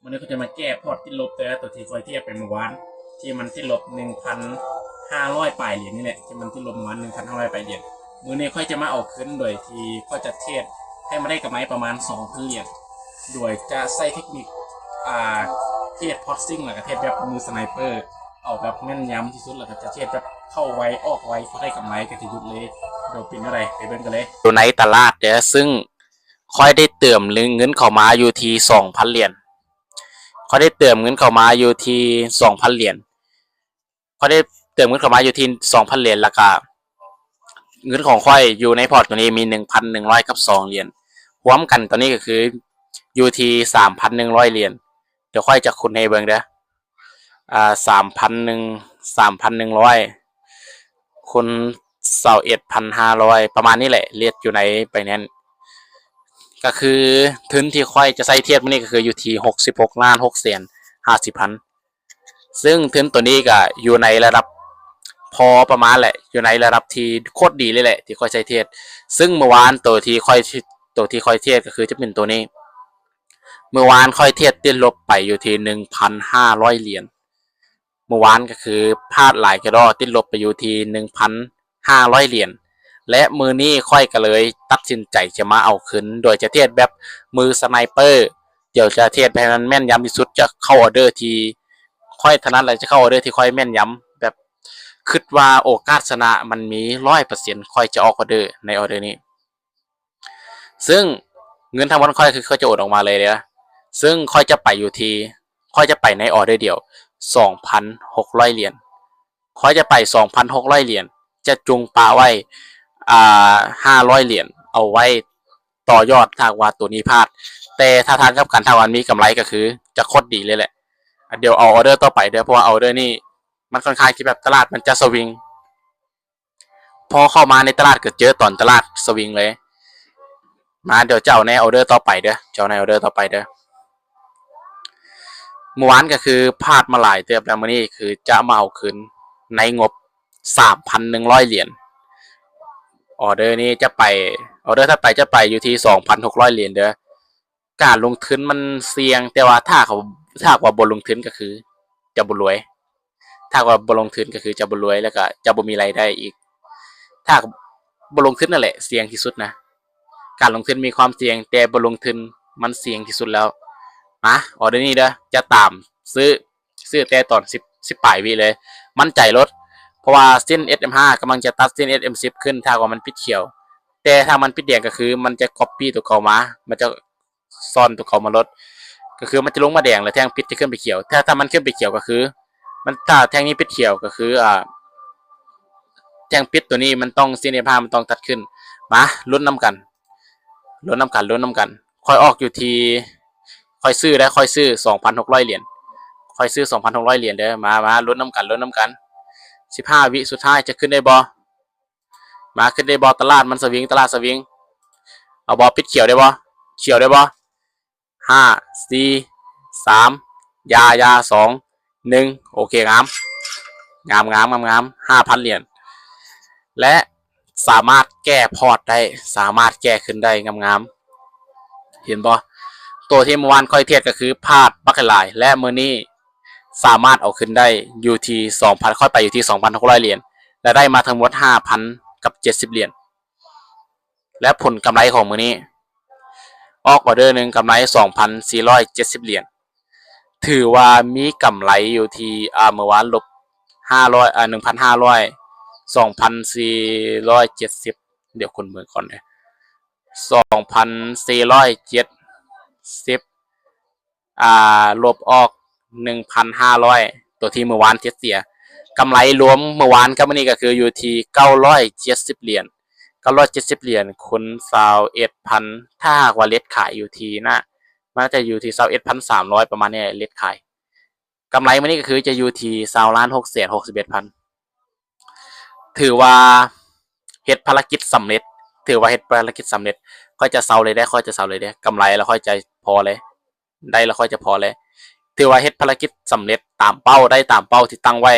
มันนี้ก็จะมาแก้พอร์ตที่ลบแต่ตัวที่คอยเทียบไปเมื่อวานที่มันที่ลบ1,500ปลายเหรียญนี่แหละที่มันที่ลบเมื่อวาน1,500ปลายเหรียญมือนี้ค่อยจะมาเอาขึ้นโดยที่ก็จะเทศให้มาได้กำไรประมาณ2,000เหรียญโดยจะใช้เทคนิคเทศพอตซิ่งหรือเทศแบบมือสไนเปอร์เอาแบบแม่นยำที่สุดแล้วก็จะเทศแบบเข้าไวออกไวพอได้กำไรก็จะหยุดเลยเดี๋ยวเป็นอะไรไปเบิ่งกันเลยอยู่ในตลาดเนี่ยซึ่งค่อยได้เติมเงินเข้ามาอยู่ที่2,000เหรียญค่อยได้เติมเงินเข้ามาอยู่ที่2,000เหรียญค่อยได้เติมเงินเข้ามาอยู่ที่2,000เหรียญแล้วก็เงินของค่อยอยู่ในพอร์ตตัวนี้มี 1,100 กับ2เหรียญรวมกันตอนนี้ก็คืออยู่ที่ 3,100 เหรียญเดี๋ยวค่อยจะคูณให้เบิ่งเด้อ3,100คูณ21,500ประมาณนี้แหละเรียกอยู่ในไปนั้นก็คือทุนที่ค่อยจะใส่เทียบมื้อนี้ก็คืออยู่ที่66,650,000ซึ่งทุนตัวนี้ก็อยู่ในระดับพอประมาณแหละอยู่ในระดับที่โคตรดีเลยแหละที่ค่อยใช้เทียบซึ่งเมื่อวานตัวที่ค่อยเทียบก็คือจะเป็นตัวนี้เมื่อวานค่อยเทียบติดลบไปอยู่ที่ 1,500 เหรียญเมื่อวานก็คือพลาดหลายกระดอติดลบไปอยู่ที่ 1,500 เหรียญและมือนี้ค่อยก็เลยตัดสินใจจะมาเอาขึ้นโดยจะเทียบแบบมือสไนเปอร์เดี๋ยวจะเทียบให้มันแม่นยำที่สุดจะเข้าออเดอร์ที่ค่อยถนัดเลยจะเข้าออเดอร์ที่ค่อยแม่นยำแบบคิดว่าโอกาสชนะมันมี 100% ค่อยจะออกออเดอร์ในออเดอร์นี้ซึ่งเงินทั้งหมดค่อยคือเขาจะโอนออกมาเลยนะซึ่งค่อยจะไปอยู่ที่ค่อยจะไปในออเดอร์เดียว 2,600 เหรียญค่อยจะไป 2,600 เหรียญจะจุงปลาไว้500 เหรียญเอาไว้ต่อยอดถ้าว่าตัวนี้พลาดแต่ถ้าทางกับการถ้าวันมีกำไรก็คือจะโคตรดีเลยแหละเดี๋ยวเอาออเดอร์ต่อไปเดี๋ยวเพราะว่าออเดอร์นี่มันค่อนข้างที่แบบตลาดมันจะสวิงพอเข้ามาในตลาดเกิดเจอตอนตลาดสวิงเลยมาเดี๋ยวเจ้าในออเดอร์ต่อไปเด้อเจ้าในออเดอร์ต่อไปเด้อเมื่อวานก็คือพลาดมาหลายเตือบแล้วมื้อนี้คือจะมาเอาคืนในงบ 3,100 เหรียญออเดอร์นี้จะไปออเดอร์ถ้าไปจะไปอยู่ที่ 2,600 เหรียญเด้อการลงทุนมันเสี่ยงแต่ว่าถ้าว่าบ่ลงทุนก็คือจะบ่รวยถ้าว่าบ่ลงทุนก็คือจะบ่รวยแล้วก็จะบ่มีรายได้อีกถ้าบ่ลงทุนนั่นแหละเสี่ยงที่สุดนะการลงทุนมีความเสี่ยงแต่บ่ลงทุนมันเสี่ยงที่สุดแล้วนะออเดอร์นี้เด้อจะตามซื้อแต่ตอน10ปลายวิเลยมั่นใจลดเพราะว่าเส้น SM5 กำลังจะตัดเส้น SM10 ขึ้นถ้าว่ามันปิดเขียวแต่ถ้ามันปิดแดงก็คือมันจะ copy ตัวเก่ามามันจะซ่อนตัวเก่ามาลดก็คือมันจะลงมาแดงแล้วแท่งปิดจะขึ้นไปเขียวถ้ามันขึ้นไปเขียวก็คือมันถ้าแท่งนี้ปิดเขียวก็คือแท่งปิดตัวนี้มันต้องเส้น SM5 มันต้องตัดขึ้นมาลุ้นน้ำกันค่อยออกอยู่ที่ค่อยซื้อได้ค่อยซื้อ 2,600 เหรียญค่อยซื้อ 2,600 เหรียญเด้อมาลุ้นน้ำกัน15 วิสุดท้ายจะขึ้นได้บ่มาขึ้นได้บ่ตลาดมันสวิงเอาบ่ปิดเขียวได้บ่5 4 3ยา2 1โอเคงาม 5,000 เหรียญและสามารถแก้พอร์ตได้สามารถแก้ขึ้นได้งามเห็นบ่ตัวที่เมื่อวานค่อยเทียบก็คือพลาดบักหลายและมื้อนี้สามารถเอาขึ้นได้อยู่ที่ 2,000 ค่อยไปอยู่ที่ 2,600 เหรียญและได้มาทั้งหมด 5,000 กับ 70 เหรียญและผลกำไรของมื้อนี้ออกออเดอร์นึงกำไร 2,470 เหรียญถือว่ามีกำไรอยู่ที่เมื่อวานลบ5001,500 2,470เดี๋ยวคนเมืองก่อนนะ2,470ลบออก 1,500 ตัวที่เมื่อวานเสียกำไรรวมเมื่อวานกับมื้อนี้ก็คืออยู่ที่970 เหรียญคูณ21,000ถ้าว่าเลทขายอยู่ที่นะมันจะอยู่ที่ 21,300 ประมาณนี้เลทขายกำไรมื้อนี้ก็คือจะอยู่ที่ 20,661,000 ถือว่าเฮ็ดภารกิจสำเร็จค่อยจะเซาเลยได้กำไรแล้วค่อยจะพอเลยได้แล้วค่อยจะพอเลยถือว่าเฮ็ดภารกิจสำเร็จตามเป้าได้ตามเป้าที่ตั้งไว้